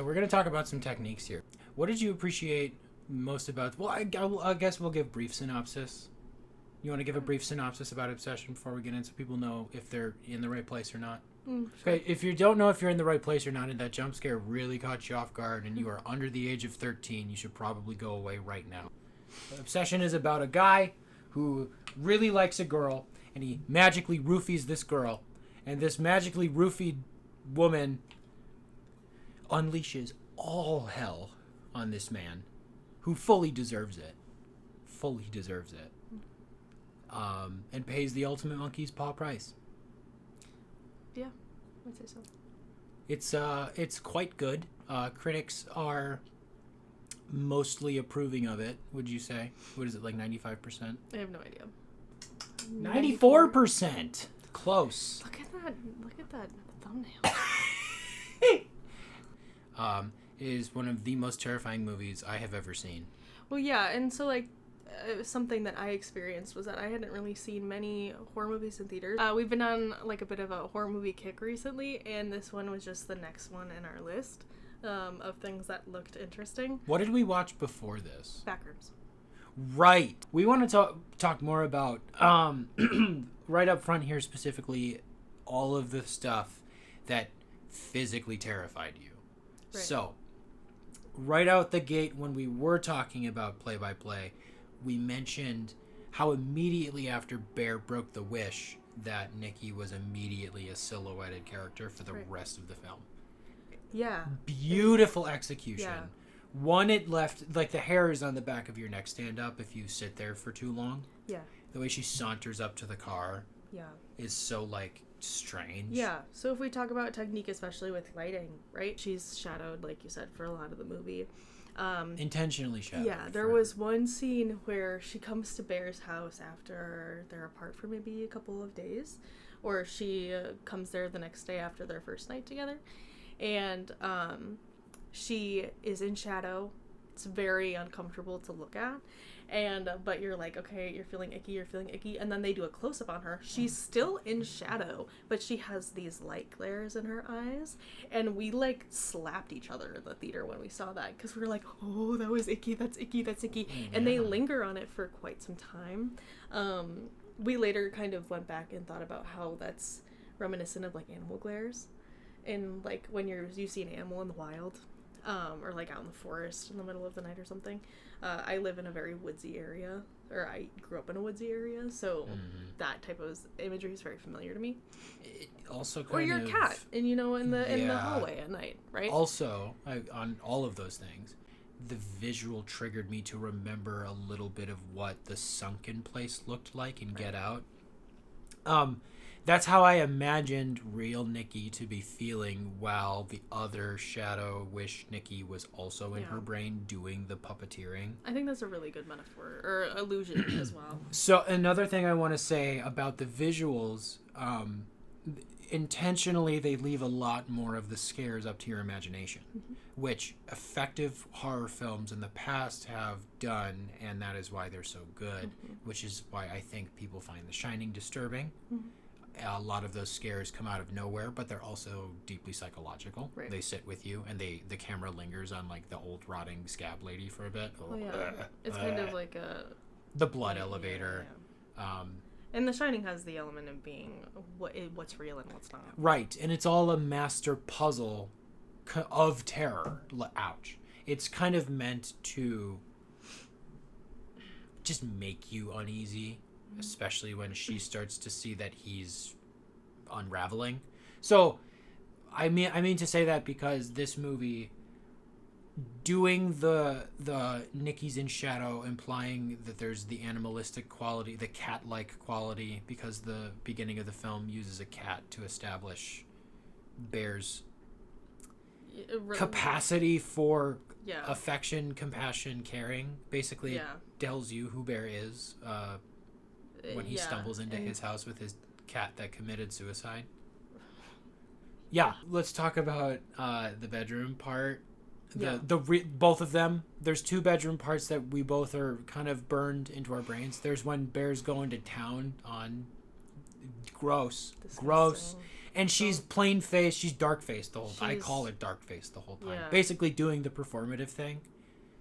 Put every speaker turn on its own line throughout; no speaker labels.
So we're going to talk about some techniques here. What did you appreciate most about... Well, I guess we'll give brief synopsis. You want to give a brief synopsis about Obsession before we get in so people know if they're in the right place or not?
Sure.
Okay, if you don't know if you're in the right place or not and that jump scare really caught you off guard and you are under the age of 13, you should probably go away right now. Obsession is about a guy who really likes a girl and he magically roofies this girl, and this magically roofied woman unleashes all hell on this man who fully deserves it. And pays the ultimate monkey's paw price.
Yeah, I'd say so.
It's quite good. Critics are mostly approving of it, would you say? What is it, like 95%?
I have no idea.
94%! Close.
Look at that thumbnail.
It is one of the most terrifying movies I have ever seen.
Well, yeah, and so, like, something that I experienced was that I hadn't really seen many horror movies in theaters. We've been on, like, a bit of a horror movie kick recently, and this one was just the next one in our list of things that looked interesting.
What did we watch before this?
Backrooms.
Right. We want to talk more about, right up front here specifically, all of the stuff that physically terrified you.
Right.
So, right out the gate when we were talking about play-by-play, we mentioned how immediately after Bear broke the wish that Nikki was immediately a silhouetted character for the rest of the film.
Yeah.
Beautiful execution.
Yeah.
One, it left, like, the hairs on the back of your neck stand up if you sit there for too long.
Yeah.
The way she saunters up to the car is so, like, strange.
Yeah. So if we talk about technique, especially with lighting, right? She's shadowed, like you said, for a lot of the movie.
Intentionally shadowed.
Yeah, there was one scene where she comes to Bear's house after they're apart for maybe a couple of days, or she comes there the next day after their first night together, and she is in shadow. It's very uncomfortable to look at, and but you're like, okay, you're feeling icky, and then they do a close-up on her. She's still in shadow, but she has these light glares in her eyes, and we, like, slapped each other in the theater when we saw that, because we were like, oh, that was icky, that's icky. And they linger on it for quite some time. We later kind of went back and thought about how that's reminiscent of, like, animal glares, and, like, when you see an animal in the wild, or, like, out in the forest in the middle of the night or something. I live in a very woodsy area, or I grew up in a woodsy area, so that type of imagery is very familiar to me.
It also kind
or your
of,
cat, and in the hallway at night, right?
Also, on all of those things, the visual triggered me to remember a little bit of what the sunken place looked like in Get Out. That's how I imagined real Nikki to be feeling while the other Shadow Wish Nikki was also in her brain doing the puppeteering.
I think that's a really good metaphor, or illusion as well.
So another thing I want to say about the visuals, intentionally they leave a lot more of the scares up to your imagination, which effective horror films in the past have done, and that is why they're so good, which is why I think people find The Shining disturbing. A lot of those scares come out of nowhere, but they're also deeply psychological. Right. They sit with you, and the camera lingers on, like, the old rotting scab lady for a bit.
Oh, yeah. It's kind of like
the blood elevator.
Yeah. And The Shining has the element of being what's real and what's not.
Right, and it's all a master puzzle of terror. Ouch. It's kind of meant to just make you uneasy, especially when she starts to see that he's unraveling. So, I mean to say that because this movie, doing the Nikki's in shadow, implying that there's the animalistic quality, the cat-like quality, because the beginning of the film uses a cat to establish Bear's capacity for affection, compassion, caring. Basically, it tells you who Bear is when he stumbles into his house with his cat that committed suicide. Yeah, let's talk about the bedroom part. Both of them. There's two bedroom parts that we both are kind of burned into our brains. There's when Bear's going to town on gross, And she's plain faced. She's dark faced the whole time. I call it dark faced the whole time.
Yeah.
Basically doing the performative thing.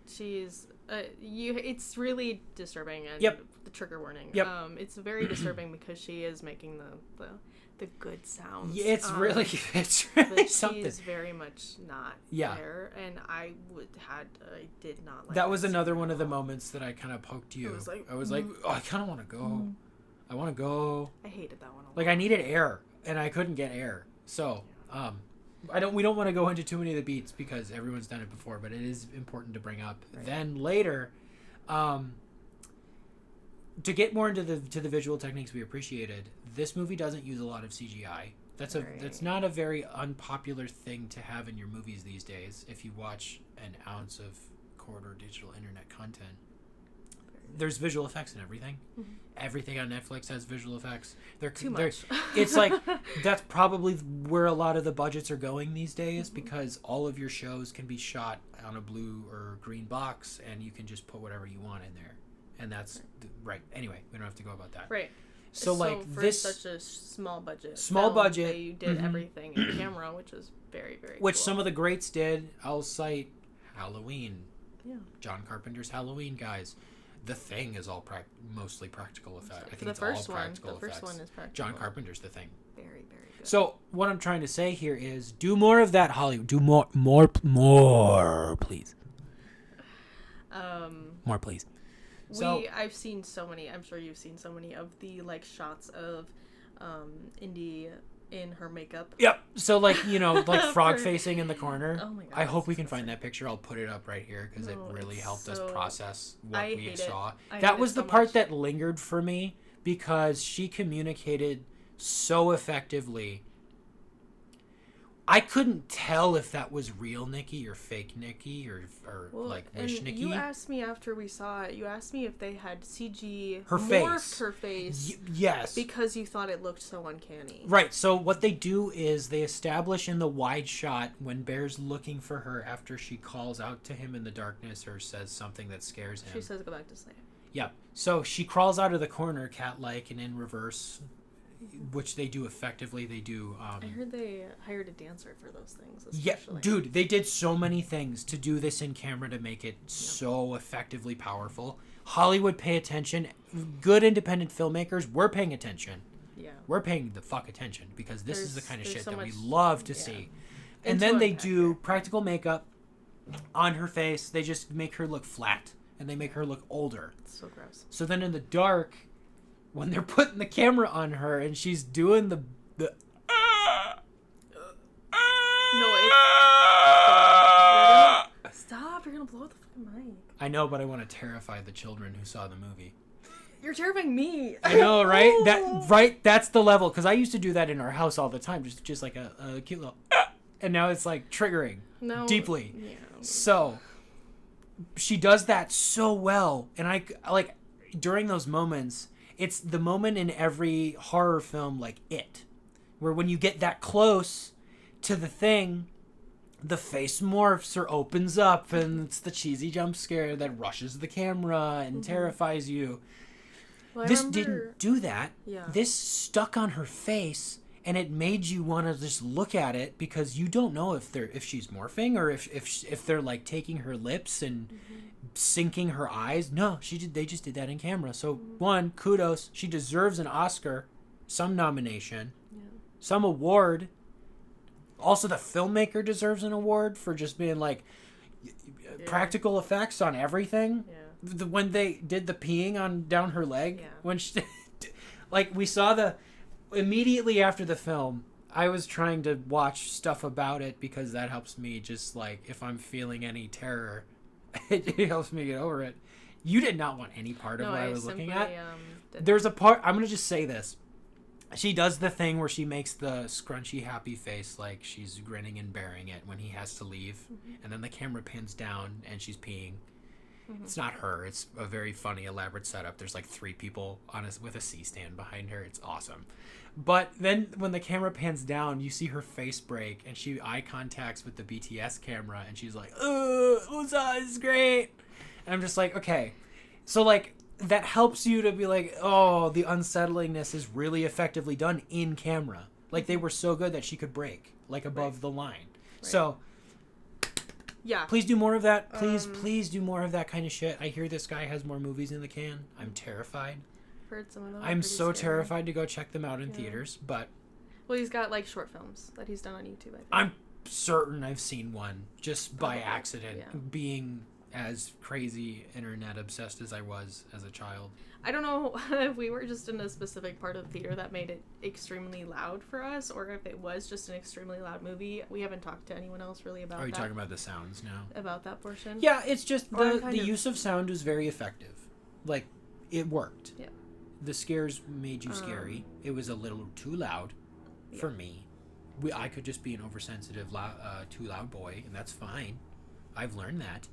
She's it's really disturbing, and the trigger warning.
Yep.
It's very disturbing because she is making the good sounds.
Yeah, it's really but something.
She's very much not there, and I did not like
that. Was another one of the moments that I kind of poked you. I was like, oh, I kind of want to go. I want to go.
I hated that one a lot.
Like, I needed air, and I couldn't get air. So, we don't want to go into too many of the beats because everyone's done it before, but it is important to bring up. Right. Then later, to get more into the visual techniques we appreciated, this movie doesn't use a lot of CGI. That's not a very unpopular thing to have in your movies these days. If you watch an ounce of corridor digital internet content, there's visual effects in everything. Mm-hmm. Everything on Netflix has visual effects.
Too much.
It's like that's probably where a lot of the budgets are going these days, because all of your shows can be shot on a blue or green box, and you can just put whatever you want in there, and that's right. Anyway, we don't have to go about that.
Right.
So like
for
this
such a small budget, you did everything in camera, which is very, very
which
cool.
Some of the greats did. I'll cite Halloween.
Yeah.
John Carpenter's Halloween, guys. The Thing is all mostly practical effect. I think
the
it's
first
all practical
one. The
effects.
first one is practical.
John Carpenter's The Thing.
Very, very good.
So what I'm trying to say here is, do more of that, Hollywood. Do more, please. More, please. So
I've seen so many. I'm sure you've seen so many of the like shots of Indy in her makeup.
Yep. So like like frog facing in the corner.
Oh my god.
I hope we can find that picture. I'll put it up right here because it really helped us process what we saw. That was the part that lingered for me because she communicated so effectively. I couldn't tell if that was real Nikki or fake Nikki or like wish Nikki.
You asked me after we saw it. You asked me if they had CG
morphed
her face.
Yes.
Because you thought it looked so uncanny.
Right. So what they do is they establish in the wide shot when Bear's looking for her after she calls out to him in the darkness or says something that scares him.
She says, "Go back to sleep."
Yeah. So she crawls out of the corner cat-like and in reverse, which they do effectively. They do.
I heard they hired a dancer for those things.
Yeah, dude, they did so many things to do this in camera to make it so effectively powerful. Hollywood, pay attention. Good independent filmmakers, we're paying attention. Yeah, we're paying the fuck attention because this is the kind of shit that we love to see. And then they do practical makeup on her face. They just make her look flat and they make her look older.
It's so gross.
So then in the dark, when they're putting the camera on her and she's doing the
Stop, you're gonna blow the fucking mic.
I know, but I want to terrify the children who saw the movie.
You're terrifying me.
I know, right? That's the level, because I used to do that in our house all the time, just like a cute little and now it's like triggering deeply. Yeah. So she does that so well, and I like during those moments. It's the moment in every horror film like It, where when you get that close to the thing, the face morphs or opens up, and it's the cheesy jump scare that rushes the camera and terrifies you. Well, this didn't do that. Yeah. This stuck on her face, and it made you want to just look at it because you don't know if she's morphing or if they're like taking her lips and sinking her eyes. No, they just did that in camera. So one, kudos. She deserves an Oscar, some nomination, some award. Also, the filmmaker deserves an award for just being like practical effects on everything. Yeah. When they did the peeing down her leg, when she, like we saw immediately after the film, I was trying to watch stuff about it because that helps me just like if I'm feeling any terror. It helps me get over it. You did not want any part of what I was looking at. There's a part, I'm going to just say this. She does the thing where she makes the scrunchy happy face like she's grinning and bearing it when he has to leave. And then the camera pans down and she's peeing. It's not her. It's a very funny, elaborate setup. There's like 3 people with a C-stand behind her. It's awesome. But then when the camera pans down, you see her face break and she eye contacts with the BTS camera and she's like, Uza is great. And I'm just like, okay. So like that helps you to be like, oh, the unsettlingness is really effectively done in camera. Like, they were so good that she could break, like, above the line. Right. So,
yeah.
Please do more of that. Please do more of that kind of shit. I hear this guy has more movies in the can. I'm terrified.
Heard some of them.
I'm so terrified to go check them out in theaters, but...
Well, he's got, like, short films that he's done on YouTube, I think.
I'm certain I've seen one, just by accident, being as crazy internet obsessed as I was as a child.
I don't know if we were just in a specific part of the theater that made it extremely loud for us, or if it was just an extremely loud movie. We haven't talked to anyone else really about that.
Are you talking about the sounds now?
About that portion? Yeah,
it's just the use of sound was very effective. Like, it worked. Yeah. The scares made you scary. It was a little too loud for me. I could just be an oversensitive, too loud boy, and that's fine. I've learned that.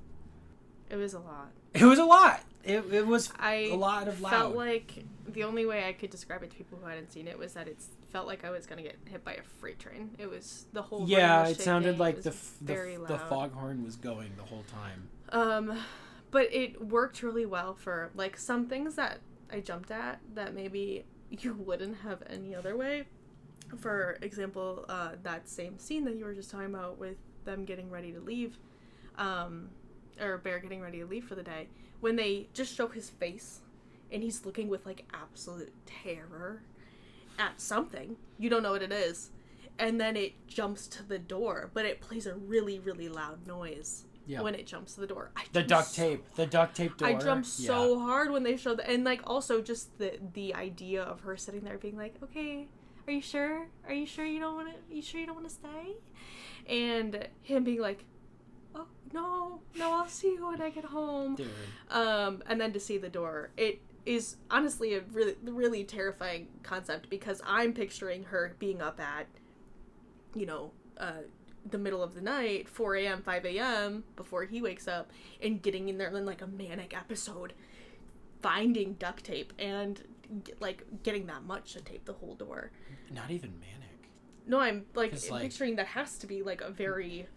It was a lot.
It was a lot. It was a lot of loud.
I felt like the only way I could describe it to people who hadn't seen it was that it felt like I was going to get hit by a freight train. It was the whole room was
it sounded like the
foghorn
was going the whole time.
But it worked really well for, like, some things that I jumped at that maybe you wouldn't have any other way. For example, that same scene that you were just talking about with them getting ready to leave, or Bear getting ready to leave for the day, when they just show his face and he's looking with, like, absolute terror at something. You don't know what it is. And then it jumps to the door, but it plays a really, really loud noise when it jumps to the door. The duct tape door. I jumped so hard when they showed that. And, like, also just the idea of her sitting there being like, okay, are you sure? Are you sure you don't want to stay? And him being like, oh, no, I'll see you when I get home. Dude. And then to see the door, it is honestly a really, really terrifying concept, because I'm picturing her being up at, the middle of the night, 4 a.m., 5 a.m., before he wakes up, and getting in there in, like, a manic episode, finding duct tape, and, like, getting that much to tape the whole door.
Not even manic.
No, I'm, like, picturing that has to be, like, a very,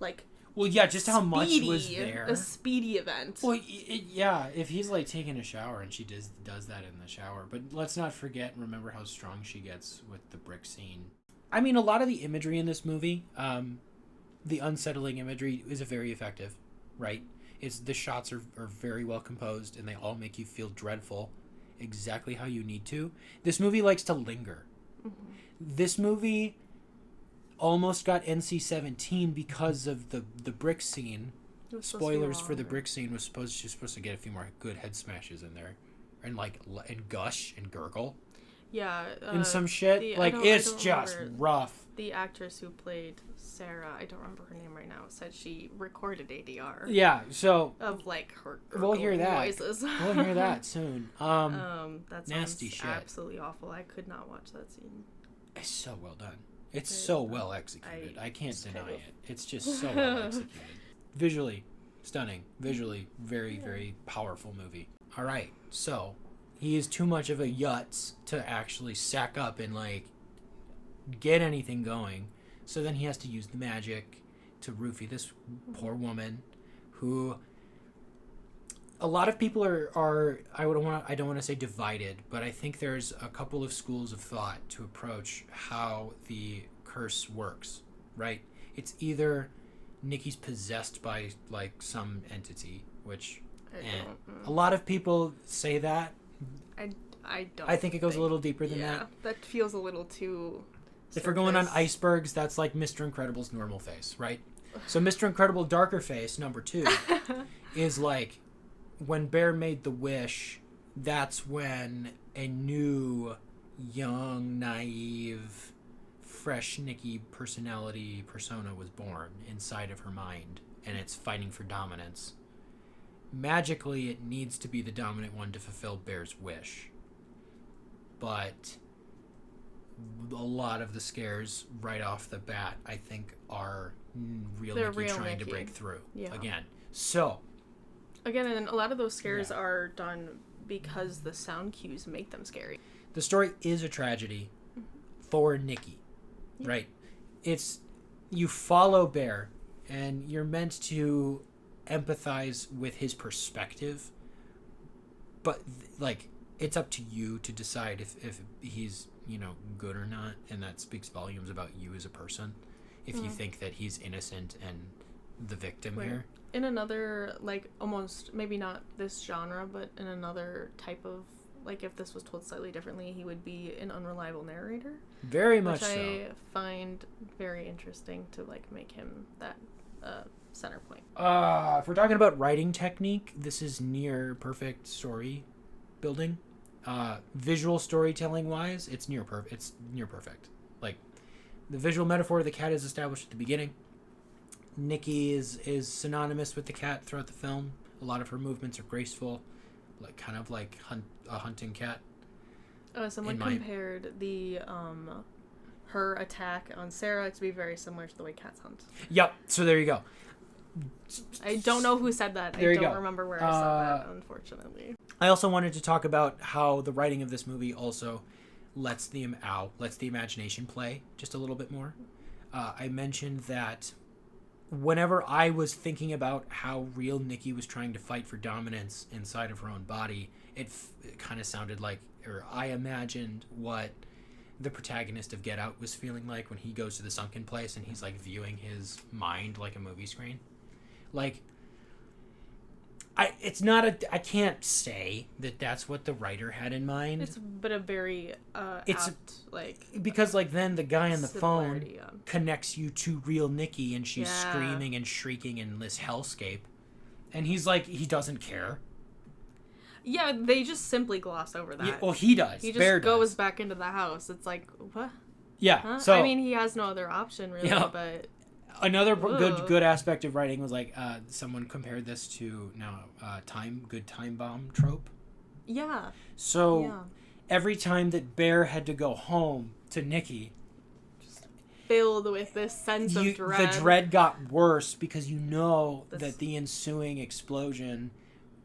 like...
Well, yeah, just how much was there.
A speedy event.
Well, if he's, like, taking a shower, and she does that in the shower. But let's not forget and remember how strong she gets with the brick scene. I mean, a lot of the imagery in this movie, the unsettling imagery, is very effective, right? The shots are very well composed, and they all make you feel dreadful, exactly how you need to. This movie likes to linger. Mm-hmm. This movie almost got NC-17 because of the brick scene. Spoilers for the brick scene. Was supposed to get a few more good head smashes in there, and and gush and gurgle.
Yeah.
And some shit. It's just rough.
The actress who played Sarah, I don't remember her name right now, said she recorded ADR.
Yeah, so...
Of, like, her
we'll hear that.
Noises.
We'll hear that soon.
That's
nasty shit.
Absolutely awful. I could not watch that scene.
It's so well done. It's so well executed. I can't deny it. It's just so well executed. Visually stunning. Visually very, very powerful movie. All right, so... He is too much of a yutz to actually sack up and, like, get anything going. So then he has to use the magic to roofie this poor woman, who a lot of people are I don't want to say divided, but I think there's a couple of schools of thought to approach how the curse works, right? It's either Nikki's possessed by, like, some entity, which a lot of people say that.
I don't.
I think it goes a little deeper than that.
Yeah, that feels a little too.
If we're going on icebergs, that's like Mr. Incredible's normal face, right? So Mr. Incredible darker face, number 2, is like when Bear made the wish. That's when a new, young, naive, fresh Nikki persona was born inside of her mind, and it's fighting for dominance. Magically, it needs to be the dominant one to fulfill Bear's wish. But a lot of the scares right off the bat, I think, are Nikki trying to break through. Yeah. Again. And
a lot of those scares are done because the sound cues make them scary.
The story is a tragedy for Nikki, right? You follow Bear, and you're meant to empathize with his perspective, but like it's up to you to decide if he's good or not, and that speaks volumes about you as a person. If you think that he's innocent and the victim here.
In another, like, almost, maybe not this genre, but in another type of, like, if this was told slightly differently, he would be an unreliable narrator.
Very much
so. Which I
so.
find very interesting to, like, make him that center point.
If we're talking about writing technique, this is near perfect story building. Visual storytelling wise, it's near perfect. Like, the visual metaphor of the cat is established at the beginning. Nikki is synonymous with the cat throughout the film. A lot of her movements are graceful, like kind of like a hunting cat.
Someone compared the her attack on Sarah to be very similar to the way cats hunt.
Yep. So there you go.
I don't know who said that.
There
I
you
don't
go.
remember where I said that, unfortunately.
I also wanted to talk about how the writing of this movie also lets the imagination play just a little bit more. I mentioned that whenever I was thinking about how real Nikki was trying to fight for dominance inside of her own body, it kind of sounded like, or I imagined what the protagonist of Get Out was feeling like when he goes to the sunken place and he's like viewing his mind like a movie screen. Like, I can't say that that's what the writer had in mind.
It's but a very
because like then the guy on the phone
yeah.
connects you to real Nikki and she's screaming and shrieking in this hellscape, and he's like, he doesn't care.
Yeah, they just simply gloss over that.
Yeah, well, he does.
He just
Bear
goes
does.
back into the house. It's like, what?
Yeah.
Huh?
So
I mean, he has no other option really, but
another good aspect of writing was like someone compared this to good time bomb trope.
Yeah.
So every time that Bear had to go home to Nikki,
just filled with this sense of dread.
The dread got worse because that the ensuing explosion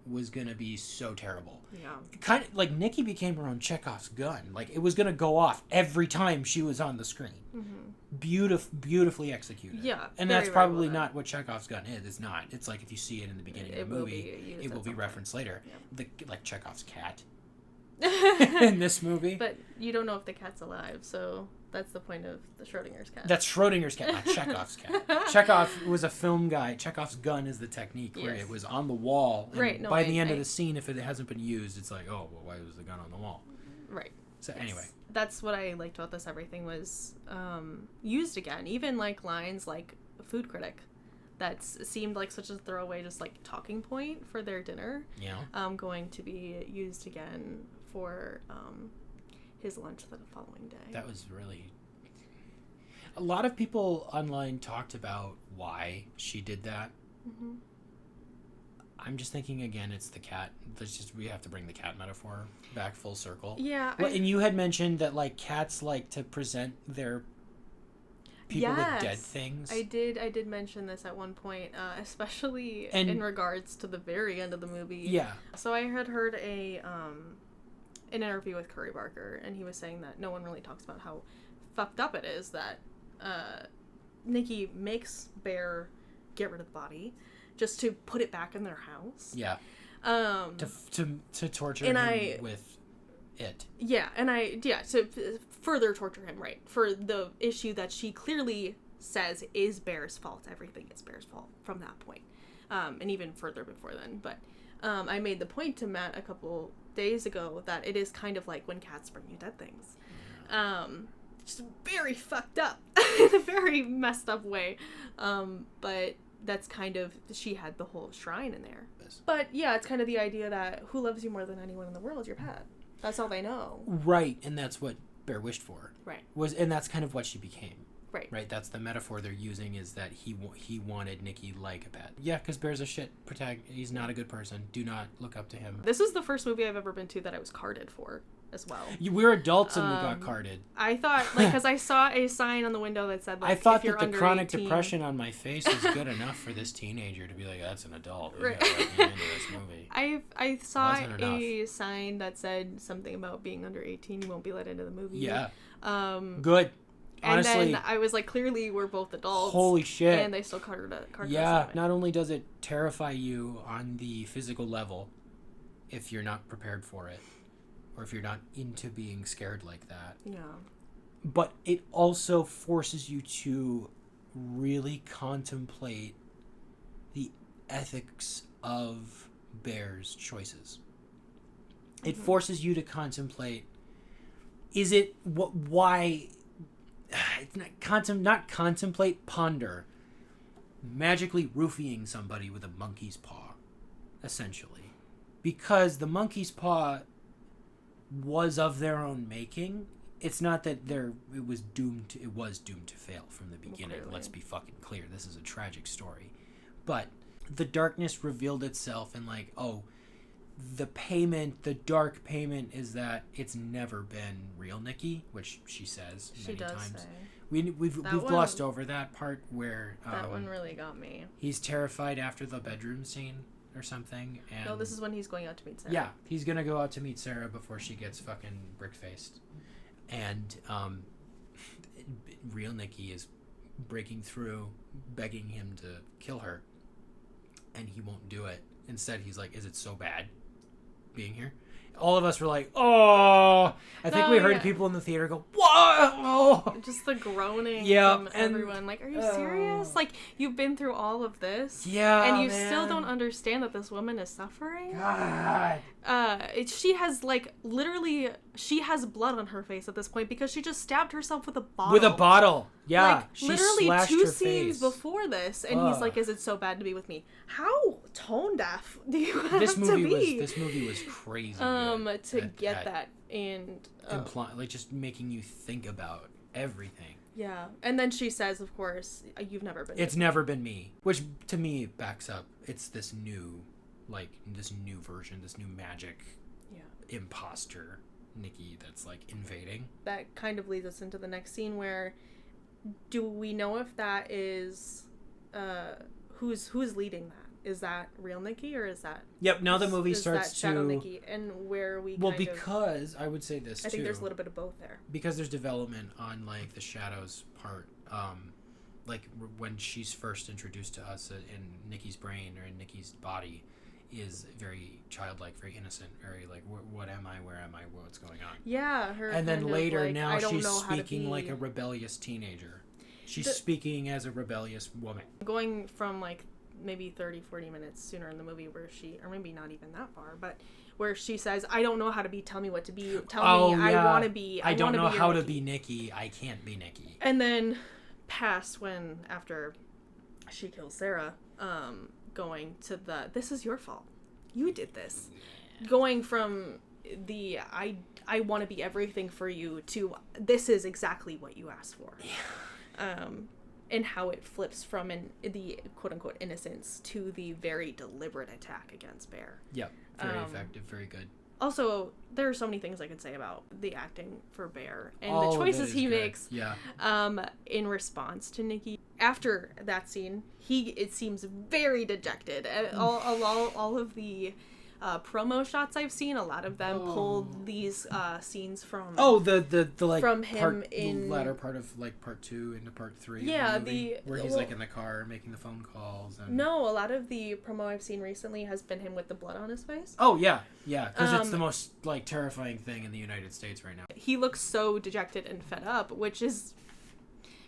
was gonna be so terrible.
Yeah.
Kind of like Nikki became her own Chekhov's gun. Like, it was gonna go off every time she was on the screen. Mm-hmm. Beautifully executed.
Yeah.
And that's probably not what Chekhov's gun is. It's not. It's like if you see it in the beginning of the movie, it will be referenced later. Yeah. Like Chekhov's cat in this movie.
But you don't know if the cat's alive, so that's the point of the Schrodinger's cat.
That's Schrodinger's cat, not Chekhov's cat. Chekhov was a film guy. Chekhov's gun is the technique where it was on the wall. And
right. No,
by the end of the scene, if it hasn't been used, it's like, oh, well, why was the gun on the wall?
Right.
So anyway.
That's what I liked about this. Everything was used again. Even like lines like food critic. That seemed like such a throwaway, just like talking point for their dinner.
Yeah.
Going to be used again for his lunch the following day.
That was really... A lot of people online talked about why she did that. Mm-hmm. I'm just thinking again, it's the cat. We have to bring the cat metaphor back full circle.
Yeah.
And you had mentioned that like cats like to present their people with dead things.
I did mention this at one point, especially in regards to the very end of the movie.
Yeah.
So I had heard an interview with Curry Barker, and he was saying that no one really talks about how fucked up it is that Nikki makes Bear get rid of the body just to put it back in their house.
Yeah. To torture him with it.
Yeah, to further torture him, right? For the issue that she clearly says is Bear's fault. Everything is Bear's fault from that point. And even further before then. But I made the point to Matt a couple days ago that it is kind of like when cats bring you dead things. Just very fucked up. In a very messed up way. But that's kind of, she had the whole shrine in there. But yeah, it's kind of the idea that who loves you more than anyone in the world? Your pet. That's all they know.
Right, and that's what Bear wished for.
Right.
And that's kind of what she became.
Right.
Right, that's the metaphor they're using, is that he wanted Nikki like a pet. Yeah, because Bear's a shit protagonist. He's not a good person. Do not look up to him.
This is the first movie I've ever been to that I was carded for as well.
We're adults and we got carded.
I thought, like, because I saw a sign on the window that said, like,
I thought
if you're
that the chronic
18,
depression on my face was good enough for this teenager to be like, that's an adult. We gotta let me into this movie.
I saw a sign that said something about being under 18, you won't be let into the movie.
Yeah. Good. Honestly,
and then I was like, clearly we're both adults.
Holy shit.
And they still carded us.
Yeah, not only does it terrify you on the physical level, if you're not prepared for it, or if you're not into being scared like that.
Yeah.
But it also forces you to really contemplate the ethics of Bear's choices. It forces you to contemplate, is it why not contemplate, ponder magically roofing somebody with a monkey's paw, essentially, because the monkey's paw was of their own making. It's not that it was doomed to fail from the beginning.
Well,
let's be fucking clear, this is a tragic story, but the darkness revealed itself, and like, oh, the dark payment is that it's never been real Nikki, which she says many times.
Say.
We've glossed over that part where
that one really got me.
He's terrified after the bedroom scene or something. And
no, this is when he's going out to meet Sarah.
Yeah, he's gonna go out to meet Sarah before she gets fucking brick-faced, and real Nikki is breaking through, begging him to kill her, and he won't do it. Instead, he's like, "Is it so bad being here?" All of us were like, "Oh!" I think we heard people in the theater go, "Whoa!"
Just the groaning
from
everyone. Like, are you serious? Like, you've been through all of this,
yeah,
and you still don't understand that this woman is suffering.
God.
She has literally, she has blood on her face at this point because she just stabbed herself with a bottle.
With a bottle, yeah.
Like,
she
literally
slashed
2
her
scenes
face.
before this, and he's like, "Is it so bad to be with me?" How tone deaf do you have
this movie
to be?
This movie was crazy.
To get that and
like just making you think about everything.
Yeah, and then she says, of course, "You've never been."
It's never been me, which to me backs up. It's this new version, this new magic, imposter Nikki that's like invading.
That kind of leads us into the next scene where, do we know if that is, who's leading that? Is that real Nikki or is that?
Yep. Now the movie starts
that Shadow Nikki, and where we
because I would say this.
I think there's a little bit of both there.
Because there's development on like the Shadow's part, like when she's first introduced to us in Nikki's brain or in Nikki's body, is very childlike, very innocent, very like, what am I? Where am I? What's going on?
Yeah, her.
And then later,
like,
now she's speaking like a rebellious teenager. She's speaking as a rebellious woman.
Going from like maybe 30-40 minutes sooner in the movie where she, or maybe not even that far, but where she says, "I don't know how to be, tell me what to be, tell me I want to be,
I don't know how to be Nikki, I can't be Nikki."
And then past when, after she kills Sarah, going to the, "This is your fault, you did this," going from the I want to be everything for you to "This is exactly what you asked for." And how it flips from the quote-unquote innocence to the very deliberate attack against Bear.
Yep, very effective, very good.
Also, there are so many things I could say about the acting for Bear and the choices he makes in response to Nikki. After that scene, it seems very dejected. All of the promo shots I've seen, a lot of them pulled these scenes from
the like
from him
part,
in
the latter part of like part 2 into part 3
yeah,
of the movie, where he's like in the car making the phone calls and...
No, a lot of the promo I've seen recently has been him with the blood on his face.
Oh yeah because it's the most like terrifying thing in the United States right now.
He looks so dejected and fed up, which is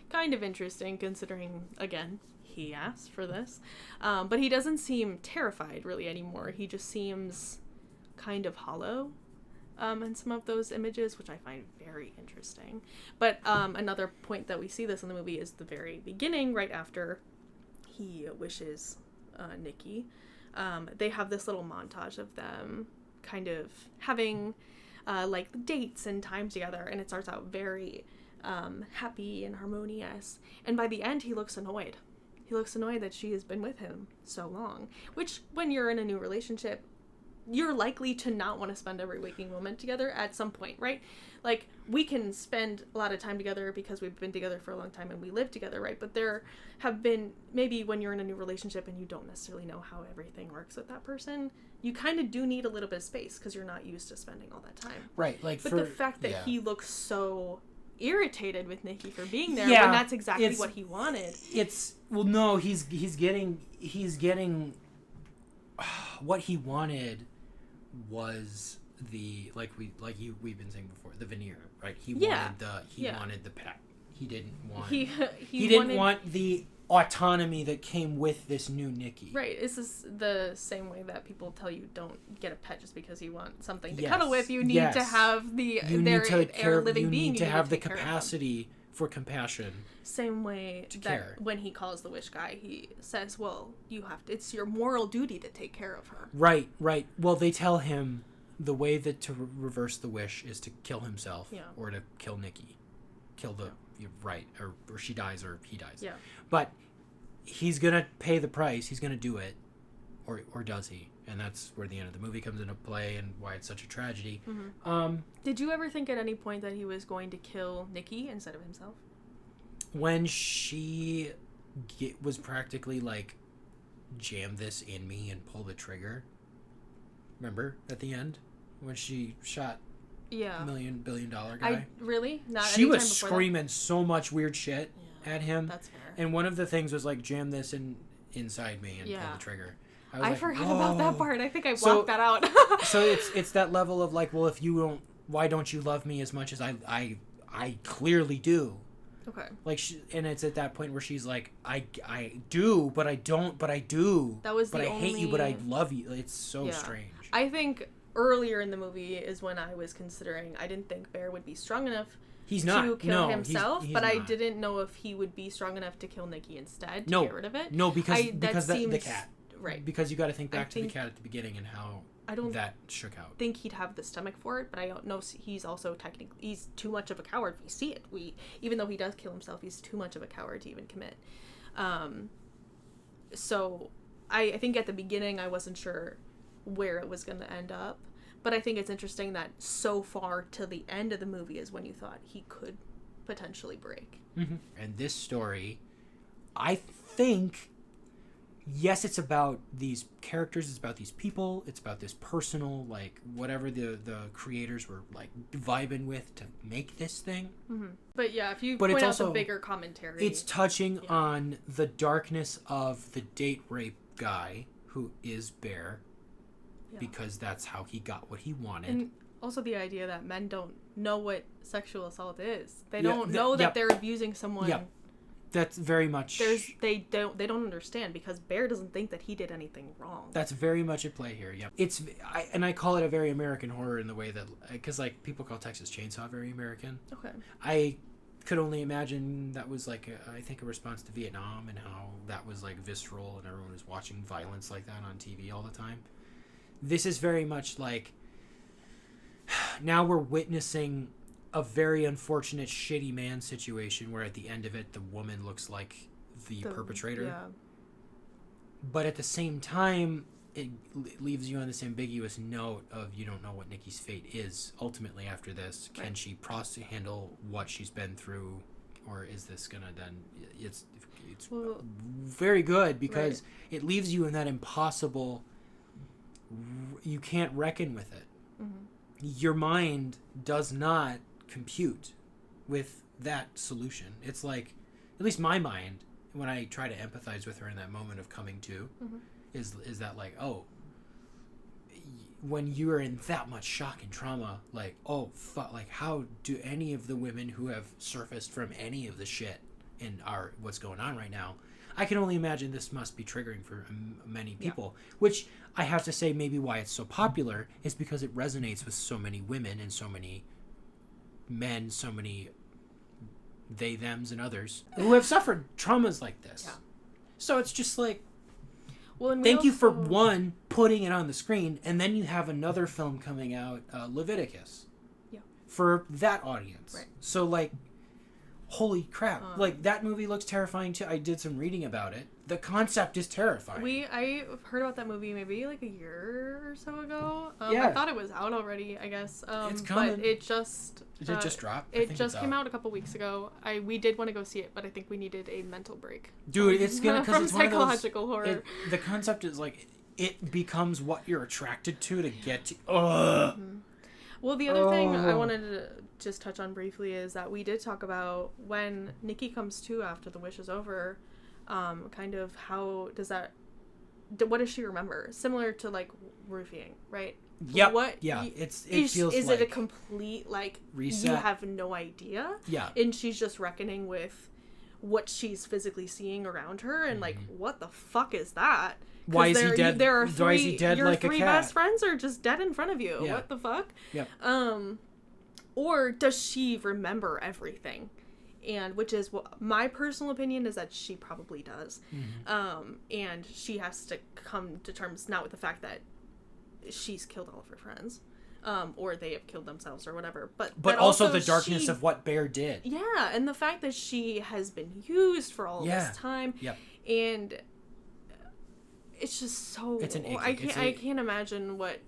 kind of interesting considering, again, he asked for this. But he doesn't seem terrified really anymore. He just seems kind of hollow in some of those images, which I find very interesting. But another point that we see this in the movie is the very beginning, right after he wishes Nikki. They have this little montage of them kind of having like dates and time together, and it starts out very happy and harmonious. And by the end, he looks annoyed. He looks annoyed that she has been with him so long, which when you're in a new relationship, you're likely to not want to spend every waking moment together at some point, right? Like, we can spend a lot of time together because we've been together for a long time and we live together, right? But there have been, maybe when you're in a new relationship and you don't necessarily know how everything works with that person, you kind of do need a little bit of space because you're not used to spending all that time.
Right, like,
but the fact that he looks so irritated with Nikki for being there when that's exactly what he wanted.
He's getting what he wanted was we've been saying before, the veneer, right? He
Yeah.
wanted the pet. He didn't want
He
didn't want the autonomy that came with this new Nikki.
Right. This is the same way that people tell you don't get a pet just because you want something to
Yes.
cuddle with. You need to have the
you need to care,
living
you
being.
need to have the capacity for compassion.
Same way
to
that
care.
when he calls the wish guy, he says, "Well, you have to. It's your moral duty to take care of her."
Right. Well, they tell him the way that to reverse the wish is to kill himself or to kill Nikki, kill the or she dies or he dies.
Yeah.
But he's gonna pay the price. He's gonna do it, or does he? And that's where the end of the movie comes into play and why it's such a tragedy.
Mm-hmm. Did you ever think at any point that he was going to kill Nikki instead of himself?
When she was practically like, jam this in me and pull the trigger. Remember at the end when she shot $1 billion guy?
She
was screaming so much weird shit at him.
That's fair.
And one of the things was like, jam this inside me and pull the trigger.
I forgot about that part. I think I blocked that out.
So it's that level of like, well, if you don't, why don't you love me as much as I clearly do?
Okay.
Like, and it's at that point where she's like, I do, but I don't, but I do.
That was
but I hate you, but I love you. It's so strange.
I think earlier in the movie is when I was considering. I didn't think Bear would be strong enough.
He's not
to kill himself,
he's
but
not.
I didn't know if he would be strong enough to kill Nikki instead to get rid of it.
No, because the cat.
Right.
Because you got to think back to the cat at the beginning and how that shook out.
I think he'd have the stomach for it, but I don't know. He's also he's too much of a coward. We see it. Even though he does kill himself, he's too much of a coward to even commit. So I think at the beginning I wasn't sure where it was going to end up, but I think it's interesting that so far to the end of the movie is when you thought he could potentially break.
Mm-hmm. And this story, I think, yes, it's about these characters, it's about these people, it's about this personal, like, whatever the creators were, like, vibing with to make this thing.
Mm-hmm. But yeah, if you point out the bigger commentary...
It's touching on the darkness of the date rape guy, who is Bear, because that's how he got what he wanted. And
also the idea that men don't know what sexual assault is. They don't know that they're abusing someone...
Yeah. That's very much...
They don't understand because Bear doesn't think that he did anything wrong.
That's very much at play here, yeah. I call it a very American horror in the way that... Because, like, people call Texas Chainsaw very American.
Okay.
I could only imagine that was, like, I think a response to Vietnam and how that was, like, visceral and everyone was watching violence like that on TV all the time. This is very much like... Now we're witnessing... a very unfortunate shitty man situation where at the end of it the woman looks like the perpetrator. Yeah. But at the same time it leaves you on this ambiguous note of you don't know what Nikki's fate is ultimately after this. Can she handle what she's been through, or is this gonna then it's very good because it leaves you in that impossible, you can't reckon with it. Mm-hmm. Your mind does not compute with that solution. It's like, at least my mind, when I try to empathize with her in that moment of coming to, is that like, oh, when you are in that much shock and trauma, like, oh, fuck, like, how do any of the women who have surfaced from any of the shit in what's going on right now, I can only imagine this must be triggering for many people, which I have to say maybe why it's so popular is because it resonates with so many women and so many men, so many they, thems, and others who have suffered traumas like this. Yeah. So it's just like, thank you for one, putting it on the screen, and then you have another film coming out, Leviticus, for that audience. Right. So like, holy crap. Like, that movie looks terrifying too. I did some reading about it. The concept is terrifying.
I heard about that movie maybe like a year or so ago. I thought it was out already, I guess.
It's coming.
But it just...
Did it just drop?
It just came out a couple weeks ago. We did want to go see it, but I think we needed a mental break.
Dude, it's gonna...
From
it's
psychological horror.
The concept is like, it becomes what you're attracted to get to... Mm-hmm.
Well, the other thing I wanted to just touch on briefly is that we did talk about when Nikki comes to after the wish is over, kind of how does that... What does she remember? Similar to, like, roofing, right?
Yep.
What?
Yeah. It feels
is
like
it a complete like
reset?
You have no idea.
Yeah.
And she's just reckoning with what she's physically seeing around her, and like, what the fuck is that?
Why is he dead?
There are three.
Why is he dead
your
like a
three
cat?
best friends are just dead in front of you.
Yeah.
What the fuck?
Yep.
Or does she remember everything? And which is what my personal opinion is, that she probably does. And she has to come to terms not with the fact that she's killed all of her friends, or they have killed themselves or whatever, but
also the darkness of what Bear did.
Yeah, and the fact that she has been used for all of this time.
Yep.
And it's just so...
It's an
I can't imagine what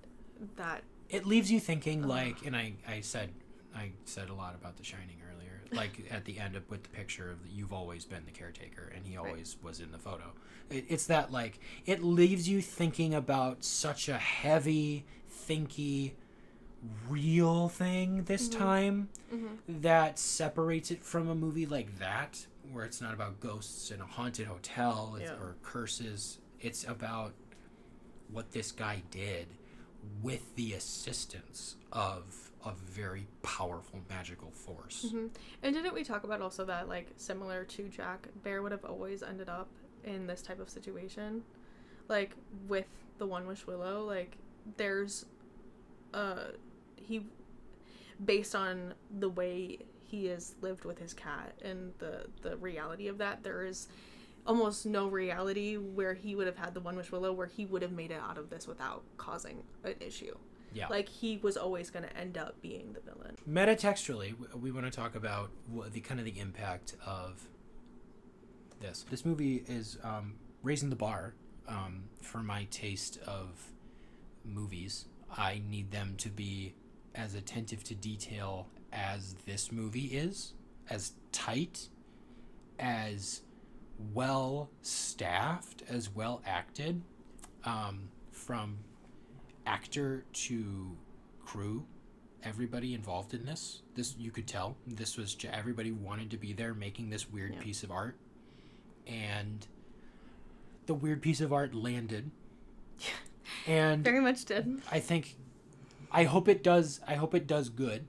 that...
It leaves you thinking, like, and I said a lot about The Shining earlier, like at the end with the picture of you've always been the caretaker, and he always was in the photo. It's that, like, it leaves you thinking about such a heavy, thinky, real thing this time that separates it from a movie like that, where it's not about ghosts in a haunted hotel or curses. It's about what this guy did with the assistance of a very powerful magical force.
And didn't we talk about also that, like, similar to Jack, Bear would have always ended up in this type of situation? Like, with the One Wish Willow, like, there's he, based on the way he has lived with his cat and the reality of that, there is almost no reality where he would have had the One Wish Willow where he would have made it out of this without causing an issue. Yeah. Like, he was always going to end up being the villain.
Metatextually, we want to talk about the kind of the impact of this. This movie is raising the bar for my taste of movies. I need them to be as attentive to detail as this movie is, as tight, as well staffed, as well acted, from actor to crew, everybody involved in this you could tell this was everybody wanted to be there making this weird piece of art, and the weird piece of art landed. And
very much did.
I hope it does good,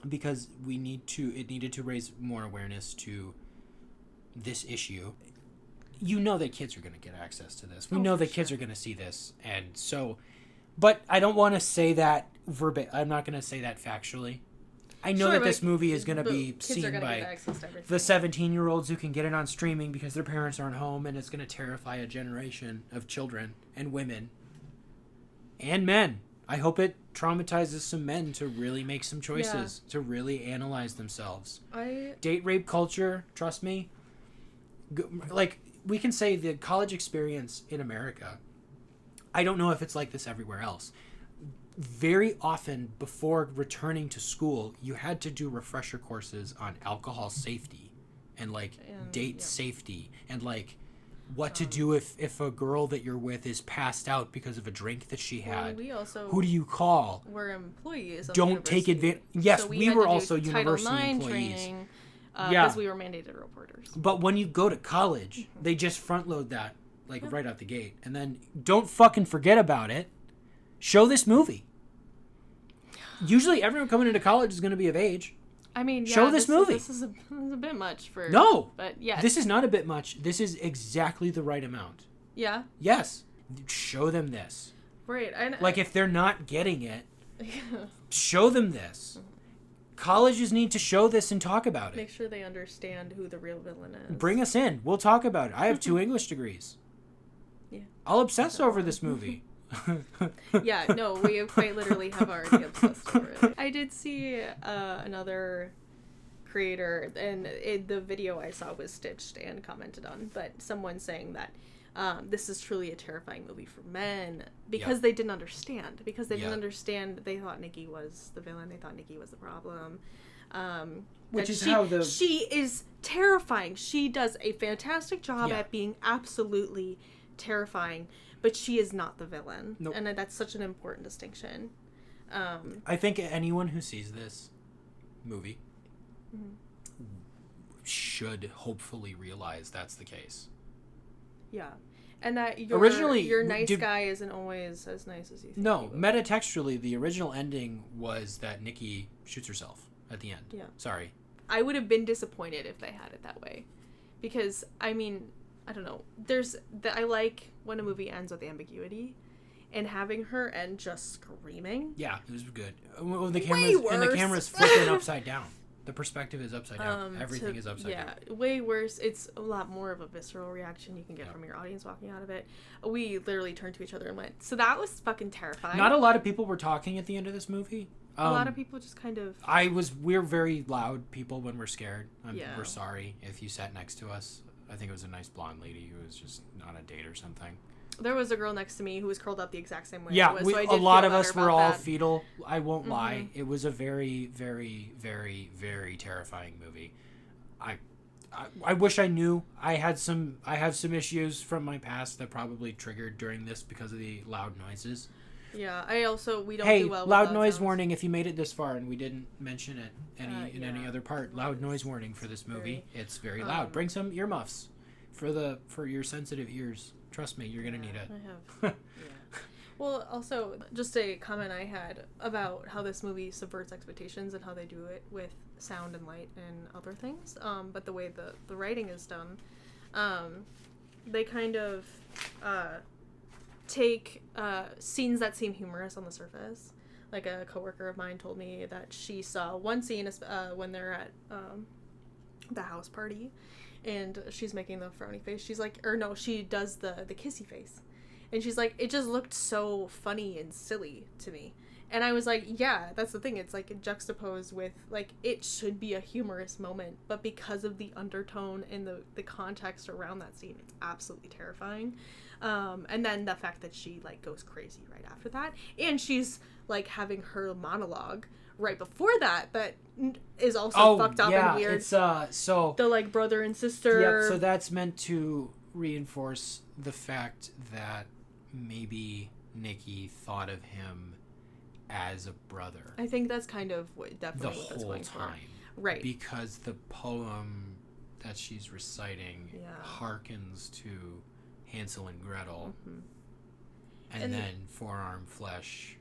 because it needed to raise more awareness to this issue. You know that kids are going to get access to this. We know that kids are going to see this, and so, but I don't want to say that I'm not going to say that factually. I know that this movie is going to be seen by the 17-year-olds who can get it on streaming because their parents aren't home, and it's going to terrify a generation of children and women and men. I hope it traumatizes some men to really make some choices, to really analyze themselves. Date rape culture, trust me. Like, we can say the college experience in America, I don't know if it's like this everywhere else. Very often before returning to school, you had to do refresher courses on alcohol safety and date safety and like what to do if a girl that you're with is passed out because of a drink that she had.
We also
who do you call?
We're employees of
Don't take advantage. Yes,
so
we were also university
Title IX
employees.
Training, because we were mandated reporters.
But when you go to college, they just front load that right out the gate, and then don't fucking forget about it. Show this movie. Usually, everyone coming into college is going to be of age.
I mean,
show this movie.
This is a bit much for...
No!
But yeah.
This is not a bit much. This is exactly the right amount.
Yeah?
Yes. Show them this.
Right.
If they're not getting it, show them this. Colleges need to show this and talk about it.
Make sure they understand who the real villain is.
Bring us in. We'll talk about it. I have 2 English degrees.
Yeah.
I'll obsess over this movie.
Yeah, no, we quite literally have already obsessed over it. I did see another creator, and the video I saw was stitched and commented on, but someone saying that this is truly a terrifying movie for men because they didn't understand. Because they didn't understand, they thought Nikki was the villain, they thought Nikki was the problem.
Which is
she is terrifying. She does a fantastic job at being absolutely terrifying, but she is not the villain. Nope. And that's such an important distinction.
I think anyone who sees this movie should hopefully realize that's the case.
Yeah. And that
Originally,
your nice guy isn't always as nice as you think.
No, metatextually, the original ending was that Nikki shoots herself at the end.
Yeah.
Sorry.
I would have been disappointed if they had it that way. Because, I mean, I don't know. I like when a movie ends with ambiguity. And having her end just screaming.
Yeah, it was good. When the camera's flipping upside down. The perspective is upside down. Everything is upside down.
Yeah, way worse. It's a lot more of a visceral reaction you can get from your audience walking out of it. We literally turned to each other and went, so that was fucking terrifying.
Not a lot of people were talking at the end of this movie.
A lot of people just kind of...
We're very loud people when we're scared. We're sorry if you sat next to us. I think it was a nice blonde lady who was just on a date or something.
There was a girl next to me who was curled up the exact same way.
Yeah, a lot of us were all
that.
fetal. I won't lie. It was a very, very, very, very terrifying movie. I wish I knew. I have some issues from my past that probably triggered during this because of the loud noises.
Yeah, we don't
do
well with
loud noise
sounds.
warning if you made it this far and we didn't mention it any other part. Loud noise warning for this movie. It's very loud. Bring some earmuffs for your sensitive ears. Trust me, you're going to need it.
I have. Yeah. Well, also, just a comment I had about how this movie subverts expectations and how they do it with sound and light and other things. But the way the writing is done, they kind of take scenes that seem humorous on the surface. Like a coworker of mine told me that she saw one scene when they're at the house party. And she's making the frowny face. She's like, or no, she does the kissy face. And she's like, it just looked so funny and silly to me. And I was like, yeah, that's the thing. It's like juxtaposed with, like, it should be a humorous moment. But because of the undertone and the context around that scene, it's absolutely terrifying. And then the fact that she, like, goes crazy right after that. And she's, like, having her monologue right before that is also fucked up and weird.
It's so
the like brother and sister.
Yeah, so that's meant to reinforce the fact that maybe Nikki thought of him as a brother.
I think that's kind of definitely
the
what that's
whole
going
time,
for. Right?
Because the poem that she's reciting harkens to Hansel and Gretel, and then forearm flesh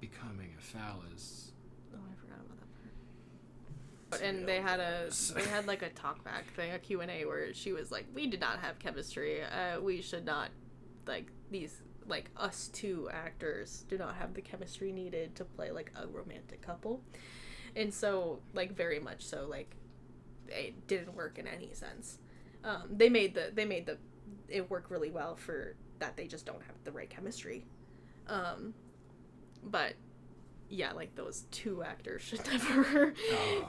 becoming a phallus.
Oh, I forgot about that part. And they had like a talkback thing, a Q&A where she was like, we did not have chemistry. We should not, like, these, like, us two actors do not have the chemistry needed to play, like, a romantic couple. And so, like, very much so, like, it didn't work in any sense. They made it work really well for that they just don't have the right chemistry. But yeah, like, those two actors should never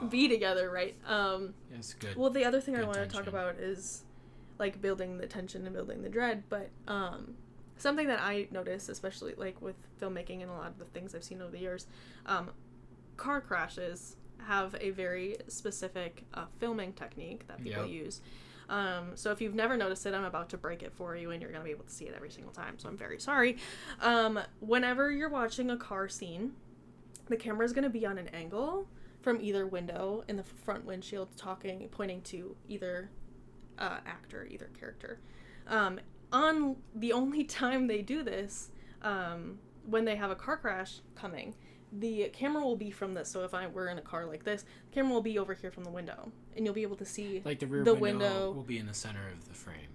be together, right?
It's good.
Well, the other thing I
Good
want to
tension.
talk about is, like, building the tension and building the dread, but something that I noticed, especially, like, with filmmaking and a lot of the things I've seen over the years, car crashes have a very specific filming technique that people use. So if you've never noticed it, I'm about to break it for you, and you're going to be able to see it every single time, so I'm very sorry. Whenever you're watching a car scene, the camera is going to be on an angle from either window in the front windshield, pointing to either actor, either character. On the only time they do this, when they have a car crash coming, the camera will be from this. So if we're in a car like this, the camera will be over here from the window, and you'll be able to see
like the rear window will be in the center of the frame.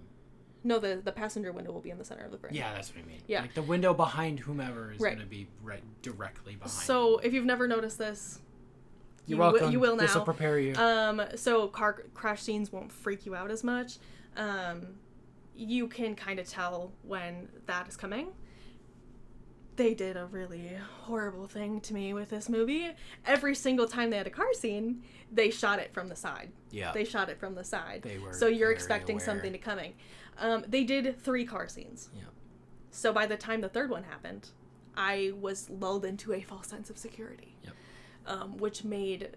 No, the passenger window will be in the center of the frame.
Yeah, that's what I mean.
Yeah.
Like the window behind whomever is going to be directly behind.
So if you've never noticed this,
you're welcome.
You will now.
This will prepare you.
So car crash scenes won't freak you out as much. You can kind of tell when that is coming. They did a really horrible thing to me with this movie. Every single time they had a car scene, they shot it from the side.
Yeah.
They shot it from the side.
They were
so you're
very
expecting
aware.
something to coming. They did 3 car scenes.
Yeah.
So by the time the third one happened, I was lulled into a false sense of security.
Yep.
Which made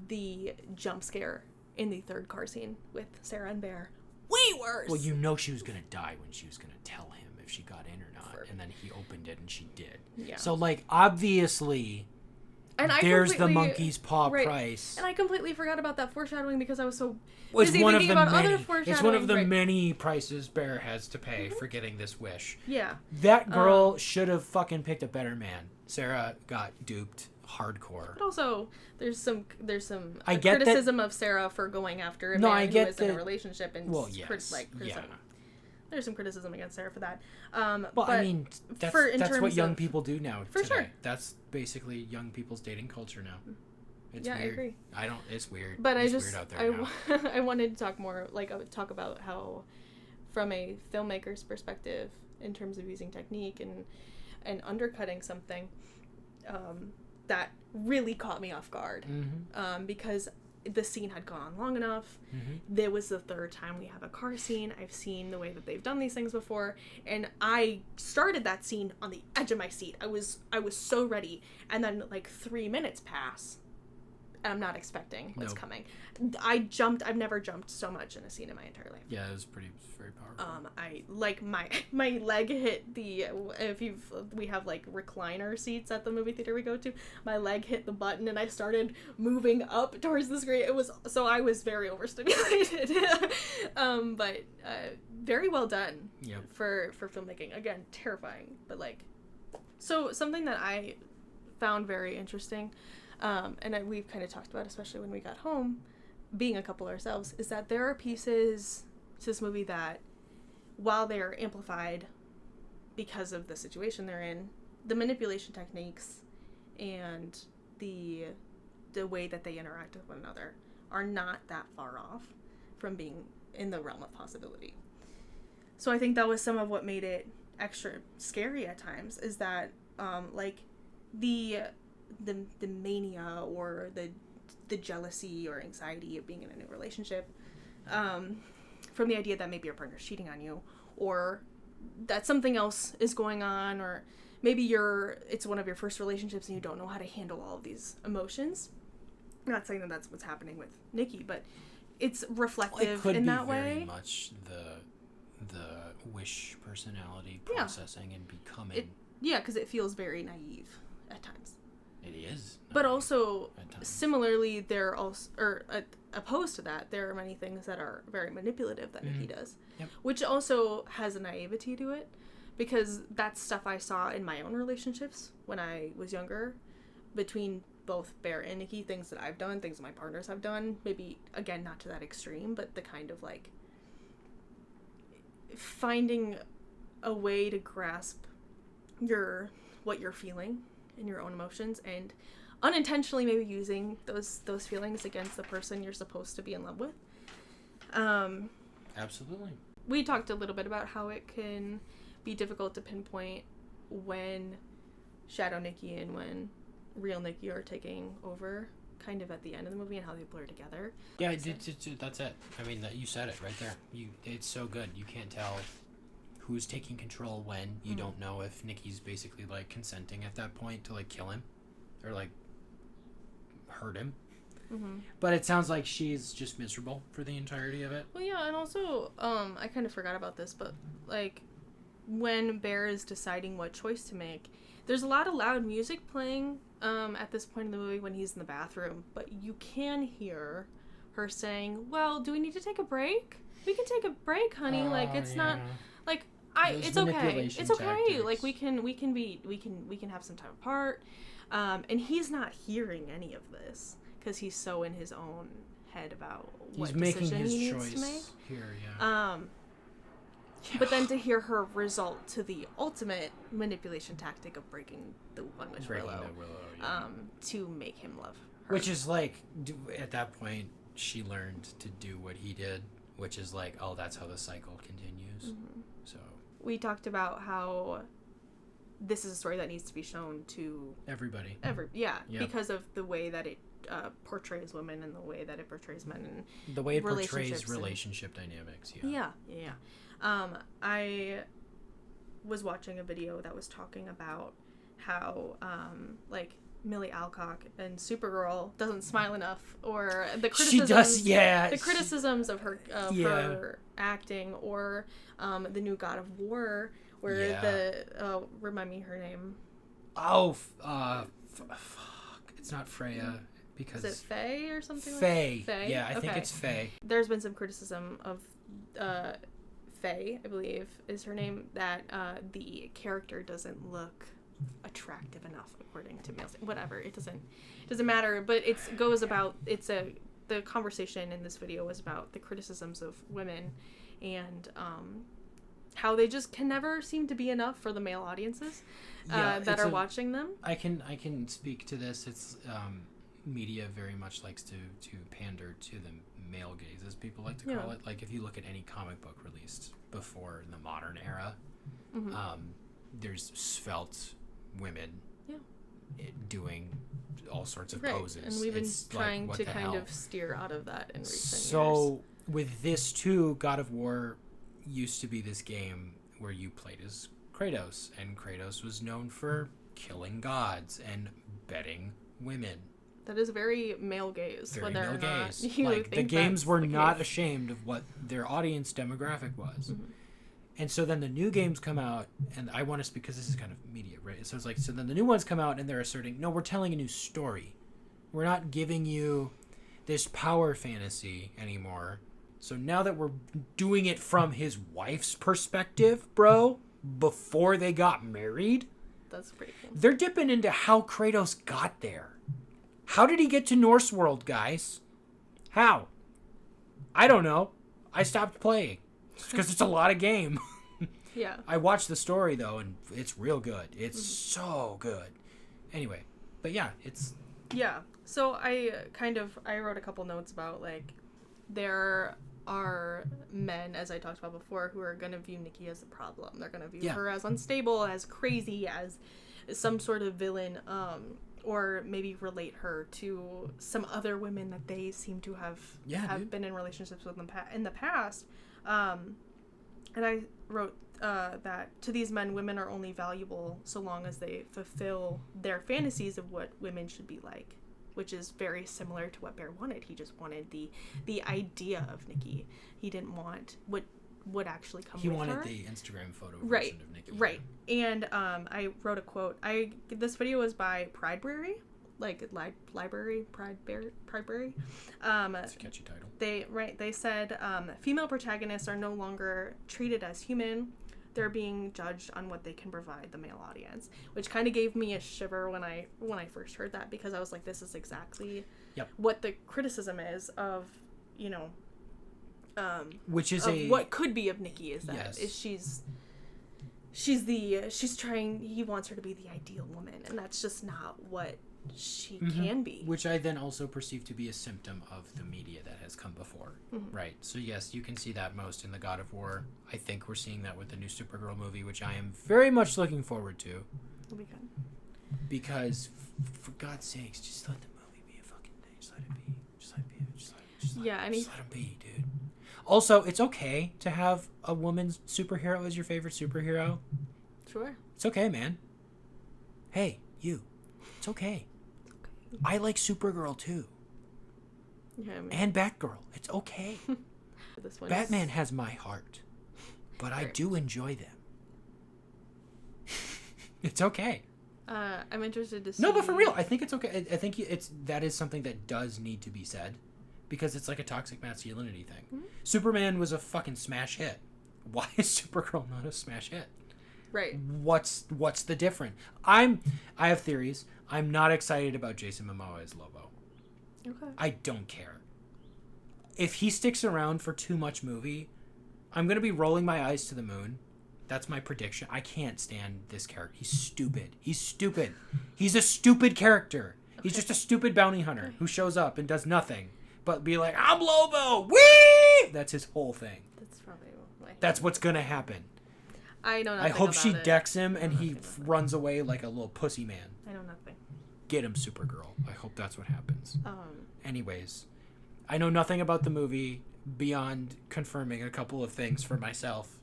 the jump scare in the third car scene with Sarah and Bear way worse.
Well, you know she was going to die when she was going to tell him if she got in or not. And then he opened it and she did.
Yeah.
So, like, obviously,
And
there's the monkey's paw price.
And I completely forgot about that foreshadowing because I was so
It's
busy
one
thinking
of the
about
many.
other foreshadowing.
It's one of the many prices Bear has to pay for getting this wish.
Yeah.
That girl should have fucking picked a better man. Sarah got duped hardcore.
But also, there's some
I get
criticism of Sarah for going after a man who is in a relationship and criticism. There's some criticism against Sarah for that.
But I mean, that's what young people do now.
For sure.
That's basically young people's dating culture now. It's weird.
I agree.
It's weird.
But
it's weird out there now.
I wanted to talk more, talk about how, from a filmmaker's perspective, in terms of using technique and undercutting something, that really caught me off guard.
Mm-hmm.
Because the scene had gone on long enough. Mm-hmm. There was the third time we have a car scene. I've seen the way that they've done these things before, and I started that scene on the edge of my seat. I was so ready, and then 3 minutes pass, and I'm not expecting what's coming. I jumped. I've never jumped so much in a scene in my entire life.
Yeah, it was very powerful.
I my leg hit the we have recliner seats at the movie theater we go to. My leg hit the button and I started moving up towards the screen. I was very overstimulated. But very well done.
Yep.
For filmmaking. Again, terrifying, but so something that I found very interesting, and we've kind of talked about, especially when we got home, being a couple ourselves, is that there are pieces to this movie that, while they are amplified because of the situation they're in, the manipulation techniques and the way that they interact with one another are not that far off from being in the realm of possibility. So I think that was some of what made it extra scary at times, is that the mania or the jealousy or anxiety of being in a new relationship, from the idea that maybe your partner's cheating on you, or that something else is going on, or maybe it's one of your first relationships and you don't know how to handle all of these emotions. I'm not saying that that's what's happening with Nikki, but it's reflective in that way.
Very much the wish personality processing and becoming.
Because it feels very naive at times.
It is.
But also, similarly, there also, opposed to that, there are many things that are very manipulative that Nikki does, which also has a naivety to it, because that's stuff I saw in my own relationships when I was younger, between both Bear and Nikki, things that I've done, things that my partners have done, maybe, again, not to that extreme, but the kind of, finding a way to grasp what you're feeling and your own emotions, and unintentionally maybe using those feelings against the person you're supposed to be in love with.
Absolutely.
We talked a little bit about how it can be difficult to pinpoint when Shadow Nikki and when real Nikki are taking over, kind of at the end of the movie, and how they blur together.
Yeah, that's it. I mean, you said it right there. It's so good. You can't tell who's taking control when. You don't know if Nikki's basically consenting at that point to kill him or hurt him. Mm-hmm. But it sounds like she's just miserable for the entirety of it.
Well, yeah, and also I kind of forgot about this, but when Bear is deciding what choice to make, there's a lot of loud music playing at this point in the movie when he's in the bathroom, but you can hear her saying, "Well, do we need to take a break? We can take a break, honey. It's not it's okay. It's okay.
Tactics.
We can have some time apart." And he's not hearing any of this because he's so in his own head about what decision he needs to make.
Here, yeah.
But then to hear her result to the ultimate manipulation tactic of breaking the one with Willow, to make him love her.
Which is at that point, she learned to do what he did, which is that's how the cycle continues. Mm-hmm. So
we talked about how this is a story that needs to be shown to
everybody.
Because of the way that it portrays women and the way that it portrays men and
the way it portrays relationship dynamics.
Yeah. I was watching a video that was talking about how Millie Alcock and Supergirl doesn't smile enough, or the criticisms.
She does, yeah.
The criticisms of her her acting, or the new God of War, where remind me her name.
Oh, fuck! It's not Freya because
Is it Faye or something?
Faye.
Faye?
Yeah, I think
Okay.
it's Faye.
There's been some criticism of Faye, I believe is her name, that the character doesn't look attractive enough according to males. Whatever, it doesn't matter. But the conversation in this video was about the criticisms of women and how they just can never seem to be enough for the male audiences that are watching them.
I can speak to this. It's media very much likes to pander to the male gaze, as people like to call it. Like if you look at any comic book released before the modern era, there's svelte women doing all sorts of poses.
And we've been trying to kind of steer out of that in recent years. So
with this too, God of War used to be this game where you played as Kratos, and Kratos was known for killing gods and bedding women.
That is very male gaze.
Very male gaze. Like the games were not ashamed of what their audience demographic was. And so then the new games come out, and I want to, because this is kind of media, right? So it's like, so then the new ones come out and they're asserting, no, we're telling a new story. We're not giving you this power fantasy anymore. So now that we're doing it from his wife's perspective, bro, before they got married,
that's pretty cool.
They're dipping into how Kratos got there. How did he get to Norse world, guys? How? I don't know. I stopped playing because it's a lot of game.
Yeah.
I watched the story though, and it's real good. It's so good. Anyway, but yeah, it's...
Yeah. So I wrote a couple notes about, like, there are men, as I talked about before, who are going to view Nikki as a problem. They're going to view her as unstable, as crazy, as some sort of villain, or maybe relate her to some other women that they seem to have been in relationships with in the past. And I wrote that to these men, women are only valuable so long as they fulfill their fantasies of what women should be like, which is very similar to what Bear wanted. He just wanted the idea of Nikki. He didn't want what would actually come with her. He wanted
the Instagram photo version of Nikki.
Right. And I wrote a quote. This video was by Prideberry, like library, Prideberry.
That's a catchy title.
They said female protagonists are no longer treated as human. They're being judged on what they can provide the male audience, which kind of gave me a shiver when I first heard that, because I was like, this is exactly what the criticism is of, you know,
which is
what could be of Nikki is that is he wants her to be the ideal woman, and that's just not what she can be.
Which I then also perceive to be a symptom of the media that has come before. Right. So yes, you can see that most in the God of War. I think we're seeing that with the new Supergirl movie, which I am very much looking forward to.
It'll be good.
Because for God's sakes, just let the movie be a fucking thing. Just let it be. Just let it be. Just let him be, dude. Also, it's okay to have a woman's superhero as your favorite superhero.
Sure.
It's okay, man. Hey, you. It's okay. I like Supergirl too.
Yeah,
and Batgirl. It's okay. Batman has my heart, but I do enjoy them. It's okay.
I'm interested to see.
No, but for real, I think it's okay. I think that is something that does need to be said, because it's like a toxic masculinity thing. Superman was a fucking smash hit. Why is Supergirl not a smash hit?
Right.
What's the difference? I have theories. I'm not excited about Jason Momoa as Lobo.
Okay.
I don't care. If he sticks around for too much movie, I'm going to be rolling my eyes to the moon. That's my prediction. I can't stand this character. He's stupid. He's a stupid character. Okay. He's just a stupid bounty hunter who shows up and does nothing but be like, I'm Lobo! Whee! That's his whole thing. That's what's going to happen.
I know nothing.
I hope she decks him and he runs away like a little pussy man.
I know nothing.
Get him, Supergirl. I hope that's what happens. Anyways, I know nothing about the movie beyond confirming a couple of things for myself.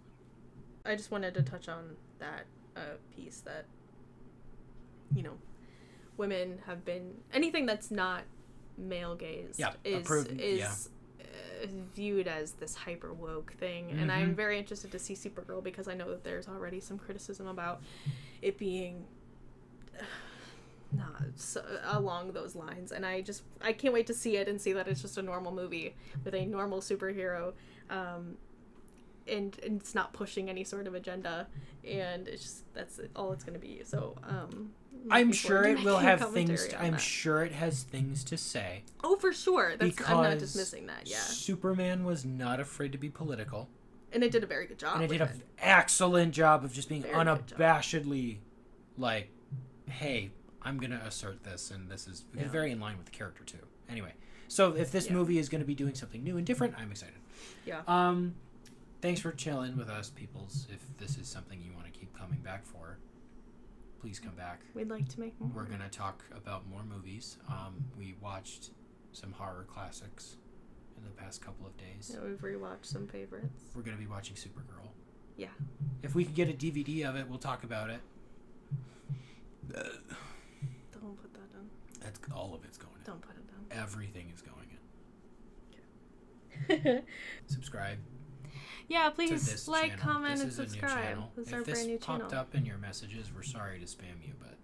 I just wanted to touch on that piece that, you know, women have been... Anything that's not male gaze is viewed as this hyper woke thing, and I'm very interested to see Supergirl, because I know that there's already some criticism about it being along those lines, and I can't wait to see it and see that it's just a normal movie with a normal superhero, and it's not pushing any sort of agenda, and it's just that's all it's going to be. So
I'm sure it will have things. I'm
that.
sure it has things to say.
Oh, for sure. I'm not
Because
dismissing that. Yeah,
Superman was not afraid to be political,
and it did a very good job.
and it did
with
an excellent job of just being
Very good job.
unabashedly like, "Hey, I'm gonna assert this," and this is
Yeah.
very in line with the character too. Anyway, so if this
Yeah.
movie is going to be doing something new and different, I'm excited.
Yeah.
Thanks for chilling with us, peoples. If this is something you want to keep coming back for, please come back.
We'd like to make more.
We're gonna talk about more movies. We watched some horror classics in the past couple of days.
Yeah, we've rewatched some favorites.
We're gonna be watching Supergirl.
Yeah.
If we can get a DVD of it, we'll talk about it.
Don't put that down.
That's all of it's going in.
Don't put it down.
Everything is going in. Subscribe.
Yeah,
To
please
this
like,
channel.
comment,
This
and
is a new
subscribe.
channel.
This is
If
our
this
brand new
popped
channel.
up in your messages, we're sorry to spam you, but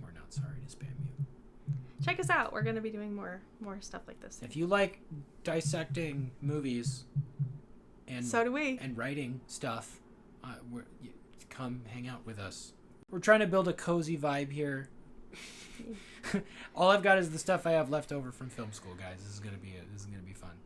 we're not sorry to spam you.
Check us out. We're gonna be doing more stuff like this.
If you like dissecting movies and
So do we.
and writing stuff, come hang out with us. We're trying to build a cozy vibe here. All I've got is the stuff I have left over from film school, guys. This is gonna be fun.